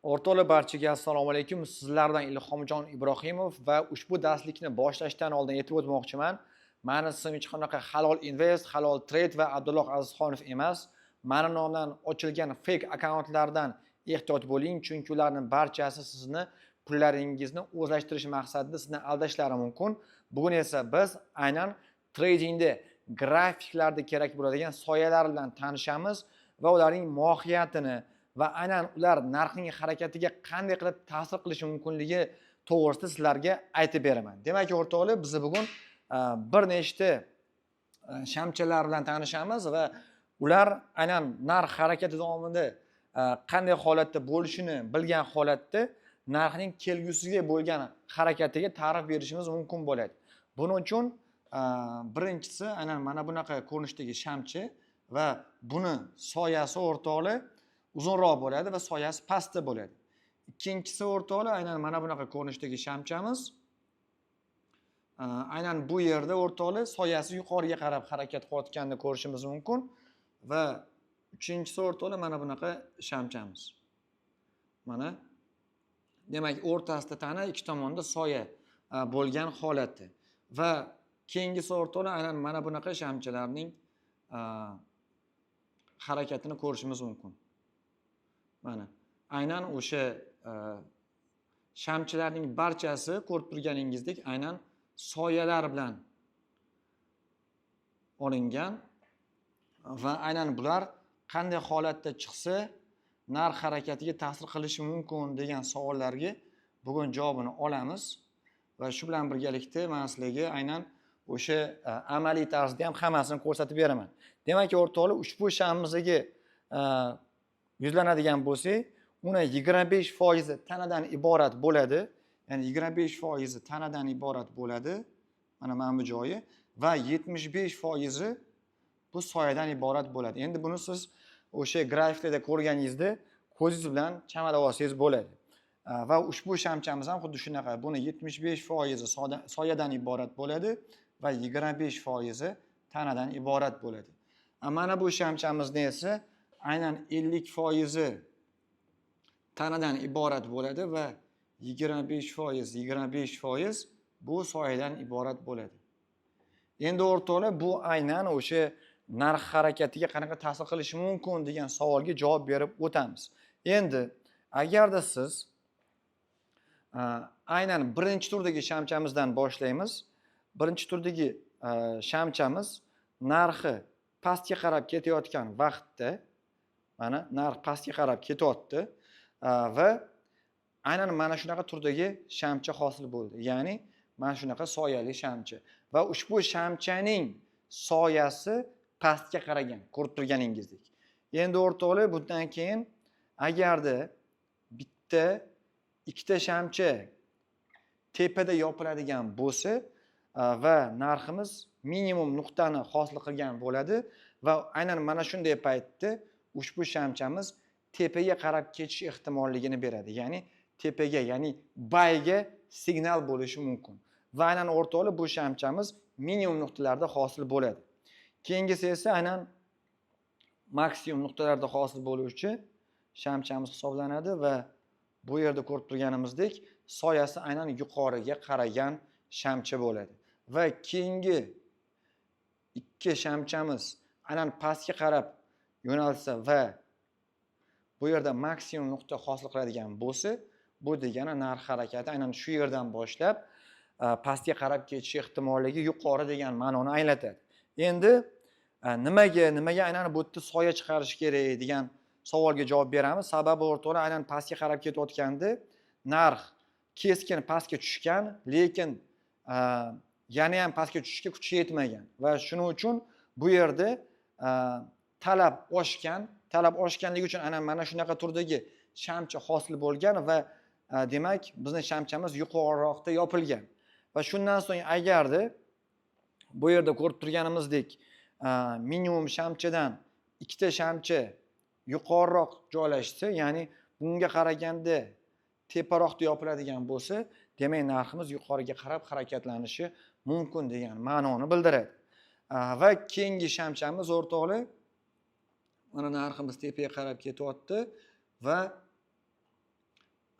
O'rtoqlar barchaga assalomu alaykum. Sizlardan Ilhomjon Ibrohimov va ushbu darslikni boshlashdan oldin aytib o'tmoqchiman. Mani ismim hech qanaqa Halol Invest, Halol Trade va Abdulloh Azizxonov emas. Mani nomdan ochilgan fake akkauntlardan ehtiyot bo'ling, chunki ularning barchasi sizni pullaringizni o'zlashtirish maqsadida sizni aldashlari mumkin. Bugun esa biz aynan tradingda grafiklarda kerak bo'ladigan soyalar bilan tanishamiz va ularning mohiyatini va aynan ular narxning harakatiga qanday qilib ta'sir qilishi mumkinligi to'g'risida sizlarga aytib beraman. Demak, o'rtoqlar, biz bugun bir nechta shamchalar bilan tanishamiz va ular aynan narx harakati davomida qanday holatda bo'lishini bilgan holatda narxning kelgusiga bo'lgan harakatiga ta'rif berishimiz mumkin bo'ladi. Buning uchun birinchisi aynan mana bunaqa ko'rinishdagi shamchi va buni soyasi o'rtoqlar uzunroq bo'ladi va soyasi pastda bo'ladi. Ikkinchisi o'rtoqlar aynan mana bunaqa ko'rinishdagi shamchamiz. Aynan bu yerda o'rtoqlar soyasi yuqoriga qarab harakat qilayotganini ko'rishimiz mumkin va uchinchisi o'rtoqlar mana bunaqa shamchamiz. Mana demak o'rtasida tana ikki tomonda soya bo'lgan holatda va keyingisi o'rtoqlar aynan mana bunaqa shamchalarning harakatini ko'rishimiz mumkin. Mana aynan o'sha shamchilarning barchasi ko'rib turganingizdek aynan soyalar bilan olingan va aynan bular qanday holatda chiqsa narx harakatiga ta'sir qilishi mumkin degan savollarga bugun javobini olamiz va shu bilan birgalikda men sizlarga aynan o'sha amaliy tarzda ham hammasini ko'rsatib beraman. Demak, o'rtoqlar, ushbu shamimizdagi yuzlanadigan bo'lsak, uni 25% tanadan iborat bo'ladi. Ya'ni 25% tanadan iborat bo'ladi. Mana bu joyi va 75% bu soyadan iborat bo'ladi. Endi buni siz o'sha grafiklarda ko'rganingizda ko'zingiz bilan chamalab olsangiz bo'ladi. Va ushbu shamchamiz ham xuddi shunaqa. Buni 75% soyadan iborat bo'ladi va 25% tanadan iborat bo'ladi. Mana bu shamchamizni esa aynan 50% tanadan iborat bo'ladi va 25% bu soyadan iborat bo'ladi. Endi o'rtoqlar, bu aynan o'sha narx harakatiga qanaqa ta'sir qilishi mumkin degan savolga javob berib o'tamiz. Endi agarda siz aynan birinchi turdagi shamchamizdan boshlaymiz. Birinchi turdagi shamchamiz narxi pastga qarab ketayotgan vaqtda mana narx pastga qarab ketyapti va aynan mana shunaqa turdagi shamcha hosil bo'ldi. Ya'ni mana shunaqa soyali shamcha va ushbu shamchaning soyasi pastga qaragan, ko'rib turganingizdek. Endi o'rtoqlar, bundan keyin agarda bitta, ikkita shamcha tepada yopiladigan bo'lsa va narximiz minimum nuqtani hosil qilgan bo'ladi va aynan mana shunday paytda ushbu shamchamiz tepaga qarab ketish ehtimolligini beradi. Ya'ni tepaga, ya'ni buyga signal bo'lishi mumkin. Va aynan o'rtoqlar, bu shamchamiz minimum nuqtalarda hosil bo'ladi. Keyingisi esa aynan maksimum nuqtalarda hosil bo'luvchi shamchamiz hisoblanadi va bu yerda ko'rib turganimizdek soyasi aynan yuqoriga qaragan shamcha bo'ladi. Va keyingi ikki shamchamiz aynan pastga qarab yo'nalsa va bu yerda maksimum nuqta hosil qiladigan bo'lsa, bu degani narx harakati aynan shu yerdan boshlab pastga qarab ketish ehtimolligi yuqori degan ma'noni anglatadi. Endi nimaga aynan bu yerda soya chiqarish kerak degan savolga javob beramiz. Sababi o'rtoqlar, aynan pastga qarab ketayotganda narx keskin pastga tushgan, lekin yana ham pastga tushishga kuchi yetmagan va shuning uchun bu yerda talab oshganligi uchun aynan mana shunaqa turdagi shamcha hosil bo'lgan va demak bizning shamchamiz yuqoriroqda yopilgan. Va shundan so'ng agarda bu yerda ko'rib turganimizdek minimum shamchadan ikkita shamcha yuqoriroq joylashsa, ya'ni bunga qaraganda teparoqda yopiladigan bo'lsa, demak narximiz yuqoriga qarab harakatlanishi mumkin degan ma'noni bildiradi. Va keyingi shamchamiz o'rtoqlar, mana narximiz tepaga qarab ketyapti va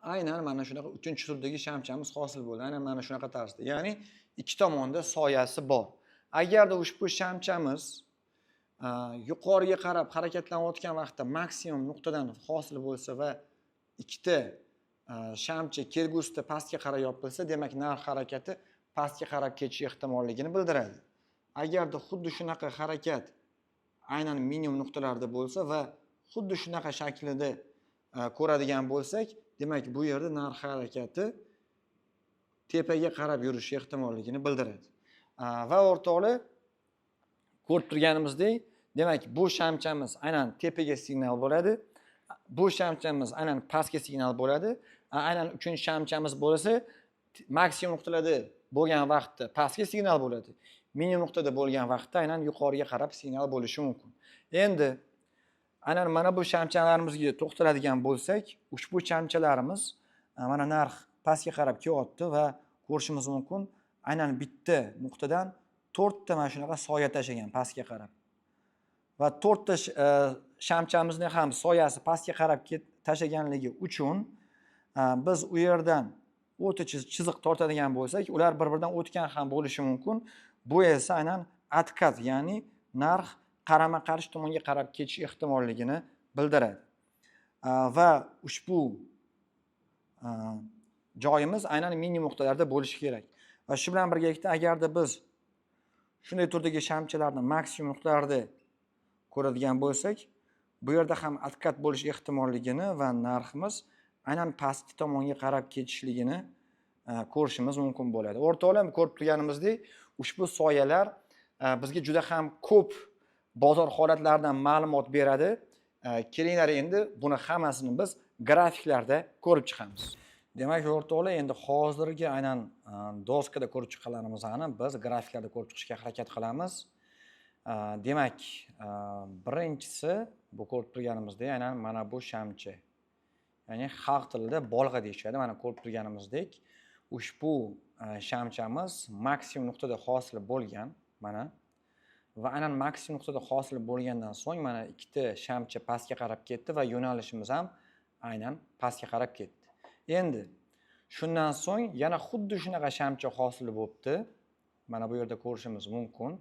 aynan mana shunaqa 3-turdagi shamchamiz hosil bo'ldi. Aynan mana shunaqa tarzda. Ya'ni ikki tomonda soyasi bor. Agarda ushbu shamchamiz yuqoriga qarab harakatlanayotgan vaqtda maksimum nuqtadan hosil bo'lsa va ikkita shamcha kelgusida pastga qarab yopilsa, demak narx harakati pastga qarab ketishi ehtimolligini bildiradi. Agarda xuddi shunaqa harakat aynan minimum nuqtalarda bo'lsa va xuddi shunaqa shaklida ko'radigan bo'lsak, demak bu yerda narx harakati tepaga qarab yurishi ehtimolligini bildiradi. Va o'rtoqlar, ko'rib turganimizdek, demak bu shamchamiz aynan tepaga signal bo'ladi. Bu shamchamiz aynan pastga signal bo'ladi. Aynan 3-shamchamiz bo'lsa, maksimum nuqtalarda bo'lgan vaqtda pastga signal bo'ladi. Minimum nuqtada bo'lgan vaqtda aynan yuqoriga qarab signal bo'lishi mumkin. Endi aynan mana bu shamchalarimizga to'xtaladigan bo'lsak, ushbu shamchalarimiz mana narx pastga qarab kelyapti va ko'rishimiz mumkin, aynan bitta nuqtadan 4 ta mana shunaqa soya tashagan pastga qarab. Va 4 ta shamchamizni ham soyasi pastga qarab tashaganligi uchun biz u yerdan o'rtacha chiziq tortadigan bo'lsak, ular bir-biridan o'tgan ham bo'lishi mumkin. Bu esa aynan откат, ya'ni narx qarama-qarshi tomonga qarab ketish ehtimolligini bildiradi. Va ushbu joyimiz aynan minimum nuqtalarda bo'lishi kerak. Va shu bilan birgalikda agarda biz shunday turdagi shamchalarni maksimum nuqtalarda ko'radigan bo'lsak, bu yerda ham откат bo'lish ehtimolligini va narximiz aynan pastki tomonga qarab ketishligini ko'rishimiz mumkin bo'ladi. O'rtoqlar, ko'rib turganimizdek, ushbu soyalar bizga juda ham ko'p bozor holatlaridan ma'lumot beradi. Kelinglar endi buni hammasini biz grafiklarda ko'rib chiqamiz. Demak, o'rtoqlar, endi hozirgi aynan doskada ko'rib chiqqanlarimizni biz grafiklarda ko'rib chiqishga harakat qilamiz. Demak, birinchisi bu ko'rib turganimizdek aynan mana bu shamcha. Ya'ni xalq tilida bolg'a deyishadi. Mana ko'rib turganimizdek, ushbu shamchamiz maksimum nuqtada hosil bo'lgan, mana. Va aynan maksimum nuqtada hosil bo'lgandan so'ng mana ikkita shamcha pastga qarab ketdi va yo'nalishimiz ham aynan pastga qarab ketdi. Endi shundan so'ng yana xuddi shunaqa shamcha hosil bo'libdi. Mana bu yerda ko'rishimiz mumkin.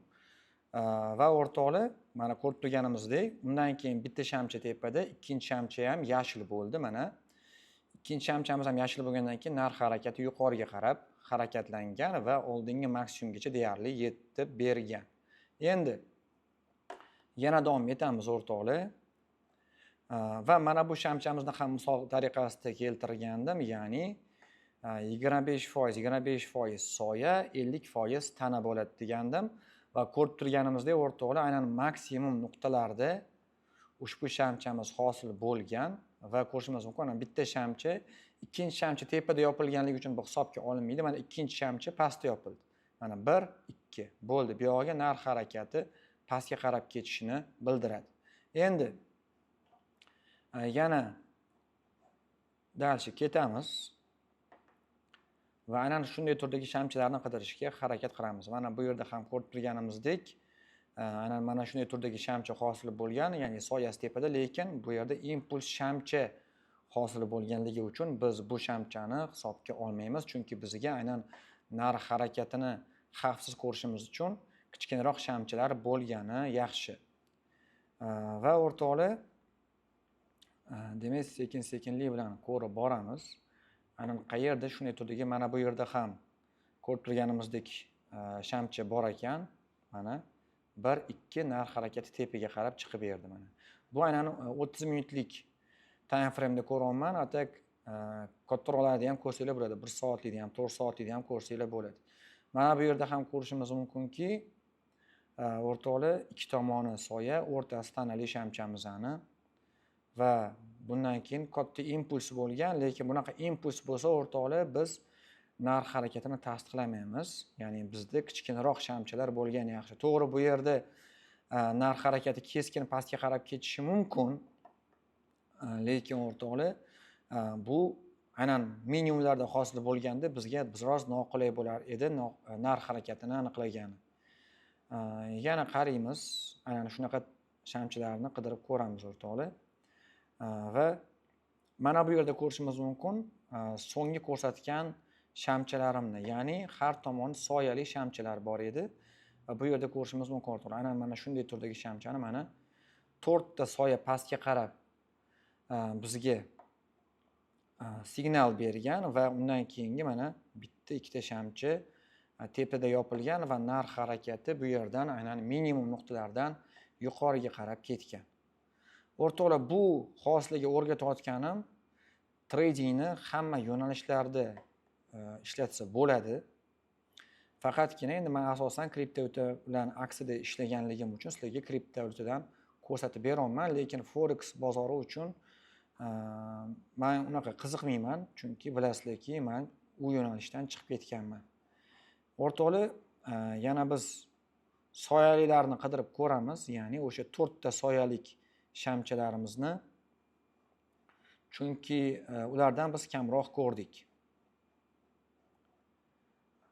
Va o'rtoqlar, mana ko'rib turganimizdek, undan keyin bitta shamcha tepada, ikkinchi shamcha ham yashil bo'ldi, mana. Ikkinchi shamchamiz ham yashil bo'lgandan keyin narx harakati yuqoriga qarab harakatlangan va oldingi maksimumgacha deyarli yetib bergan. Endi yana davom etamiz o'rtoqlar. Va mana bu shamchamizni ham misol tariqasida keltirgandim, ya'ni 25% soya, 50% tana bo'ladi degandim. Va ko'rib turganimizdek o'rtoqlar, aynan maksimum nuqtalarda ushbu shamchamiz hosil bo'lgan va ko'rishimiz mumkin, bitta shamcha, ikkinchi shamcha tepada yopilganligi uchun bu hisobga olinmaydi. Mana ikkinchi shamcha pastda yopildi. Mana 1, 2 bo'ldi. Bu yerga narx harakati pastga qarab ketishini bildiradi. Endi yana dalshi ketamiz va aynan shunday turdagi shamchalarni qidirishga harakat qilamiz. Mana bu yerda ham ko'rib turganimizdek, aynan mana shunday turdagi shamcha hosil bo'lgan, ya'ni soyasi tepada, lekin bu yerda impuls shamcha hosil bo'lganligi uchun biz bu shamchani hisobga olmaymiz, chunki bizga aynan narx harakatini xavfsiz ko'rishimiz uchun kichkinaroq shamchalar bo'lgani yaxshi. Va o'rtoqlar, demak, sekin-sekinlik bilan ko'rib boramiz. Aynan qayerda shunday turdagi, mana bu yerda ham ko'rib turganimizdek shamcha bor ekan. Mana 1-2 narx harakati tepaga qarab chiqib berdi mana. Bu aynan 30 minutlik time frame'da ko'ryapman. Atak kattaroqlarni ham ko'rsanglar bo'ladi, 1 soatlikni ham, 4 soatlikni ham ko'rsanglar bo'ladi. Mana bu yerda ham ko'rishimiz mumkinki, o'rtoqlar, ikki tomoni soya, o'rtasi tanali shamchamizni va bundan keyin katta impuls bo'lgan, lekin bunaqa impuls bo'lsa o'rtoqlar, biz narx harakatini tasdiqlamaymiz. Ya'ni bizda kichkinaroq shamchalar bo'lgan yaxshi. To'g'ri, bu yerda narx harakati keskin pastga qarab ketishi mumkin. Lekin o'rtoqlar, bu aynan minimumlarda hosil bo'lganda bizga biroz noqulay bo'lar edi narx harakatini aniqlagani. Yana qaraymiz, aynan shunaqa shamchalarni qidirib ko'ramiz o'rtoqlar. Va mana bu yerda ko'rishimiz mumkin so'nggi ko'rsatgan shamchalarimni, ya'ni har tomon soyali shamchalar bor edi. Va bu yerda ko'rishimiz mumkin o'rtoqlar. Aynan mana shunday turdagi shamchani mana 4 ta soya pastga qarab bizga signal bergan va undan keyingi mana bitta ikkita shamchi tepada yopilgan va narx harakati bu yerdan aynan minimum nuqtalardan yuqoriga qarab ketgan. O'rtoqlar, bu xoslarga o'rgatayotganim tradingni hamma yo'nalishlarda ishlatsa bo'ladi. Faqatgina endi men asosan kriptovalyuta bilan aksida ishlaganligim uchun sizlarga kriptovalyutadan ko'rsatib berolman, lekin forex bozori uchun men unaqa qiziqmayman, chunki bilasizlarki, men u yo'nalishdan chiqib ketganman. O'rtoqlar, yana biz soyalilarni qidirib ko'ramiz, ya'ni o'sha 4 ta soyalik shamchalarimizni, chunki ulardan biz kamroq ko'rdik.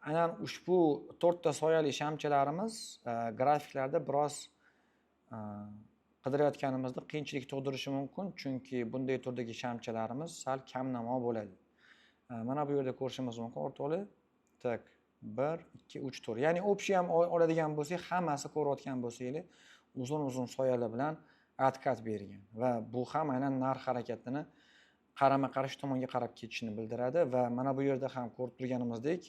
Aynan ushbu 4 ta soyali shamchalarimiz grafiklarda biroz qidirayotganimizda qiyinchilik tug'dirishi mumkin, chunki bunday turdagi shamchalarimiz sal kamnamo bo'ladi. Mana bu yerda ko'rishimiz mumkin o'rtoqlar. Tak 1 2 3 4. Ya'ni общий ham oladigan bo'lsak, hammasi ko'rayotgan bo'lsanglar, uzun-uzun soyalar bilan atkat bergan va bu ham aynan narx harakatini qarama-qarshi tomonga qarab ketishini bildiradi va mana bu yerda ham ko'rib turganimizdek,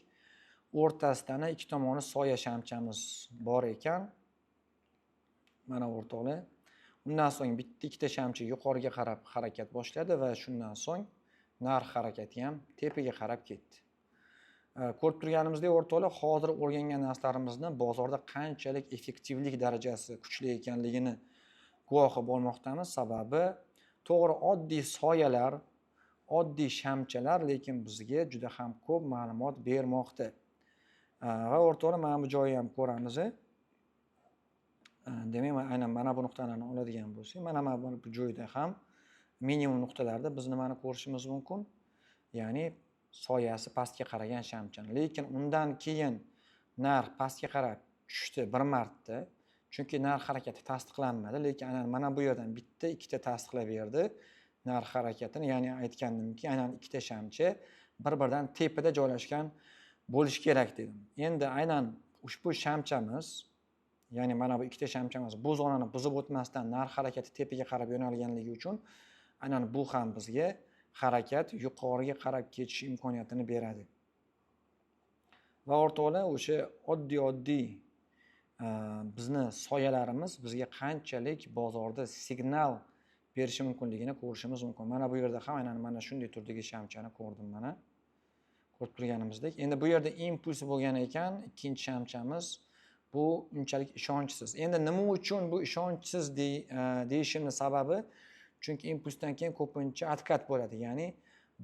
o'rtasidan ikki tomoni soya shamchamiz bor ekan. Mana o'rtoqlar. Undan so'ng bitta ikkita shamcha yuqoriga qarab harakat boshladi va shundan so'ng narx harakati ham tepaga qarab ketdi. Ko'rib turganimizdek o'rtoqlar, hozir o'rgangan narsalarimizni bozorda qanchalik effektivlik darajasi kuchli ekanligini guvohi bo'lmoqdamiz. Sababi to'g'ri oddiy soyalar, oddiy shamchalar, lekin bizga juda ham ko'p ma'lumot bermoqda. Va o'rtoqlar, mana bu joyni ham ko'ramiz. Demak, aynan mana bu nuqtalarni oladigan bo'lsak, mana bu joyda ham minimum nuqtalarda biz nimani ko'rishimiz mumkin? Ya'ni soyasi pastga qaragan shamchani. Lekin undan keyin narx pastga qarab tushdi bir marta. Chunki narx harakati tasdiqlanmadi, lekin aynan mana bu yerdan bitta ikkita tasdiqlab berdi narx harakatini. Ya'ni aytgandimki, aynan ikkita shamcha bir-biridan tepada joylashgan bo'lishi kerak dedim. Endi aynan ushbu shamchamiz, ya'ni mana bu ikkita shamchamiz bu zonani buzib o'tmasdan narx harakati tepaga qarab yo'nalganligi uchun aynan bu ham bizga harakat yuqoriga qarab ketish imkoniyatini beradi. Va o'rtoqlar, o'sha oddiy bizni soyalarimiz bizga qanchalik bozorda signal berishi mumkinligini ko'rishimiz mumkin. Mana bu yerda ham aynan mana shunday turdagi shamchani ko'rdim mana. Ko'rib turganimizdek. Endi bu yerda impuls bo'lgan ekan, ikkinchi shamchamiz bu unchalik ishonchsiz. Endi nima uchun bu ishonchsiz deyishimning sababi, chunki impulsdan keyin ko'pincha atkat bo'ladi, ya'ni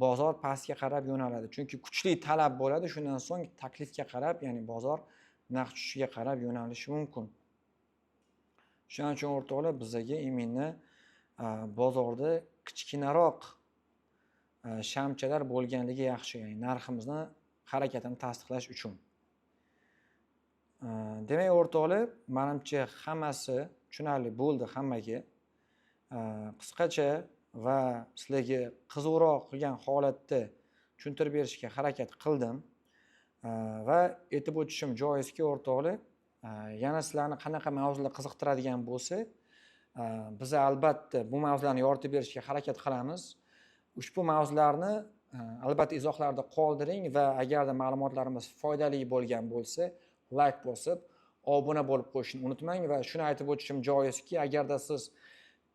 bozor pastga qarab yo'naladi. Chunki kuchli talab bo'ladi, shundan so'ng taklifga qarab, ya'ni bozor narx tushishiga qarab yo'nalishi mumkin. Shuning uchun o'rtoqlar, bizga imminni bozorda kichkinaroq shamchalar bo'lganligi yaxshi, ya'ni narximizni harakatini tasdiqlash uchun. Demak o'rtoqlar, menimcha hammasi tushunarli bo'ldi hammaga. Qisqacha va sizlarga qiziqroq qilgan holatda tushuntirib berishga harakat qildim. Va aytib o'tishim joizki o'rtoqlar, yana sizlarni qanaqa mavzular qiziqtiradigan bo'lsa, biz albatta bu mavzularni yoritib berishga harakat qilamiz. Ushbu mavzularni albatta izohlarda qoldiring va agarda ma'lumotlarimiz foydali bo'lgan bo'lsa, like bosib, obuna bo'lib qo'yishni unutmang va shuni aytib o'tishim joizki, agarda siz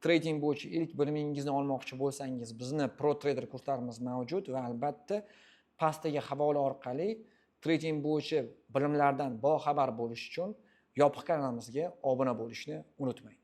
trading bo'yicha ilk bilimingizni olmoqchi bo'lsangiz, bizni Pro Trader kurslarimiz mavjud va albatta pastdagi havola orqali trading bo'yicha bilimlardan boxabar bo'lish uchun yopiq kanalimizga obuna bo'lishni unutmang.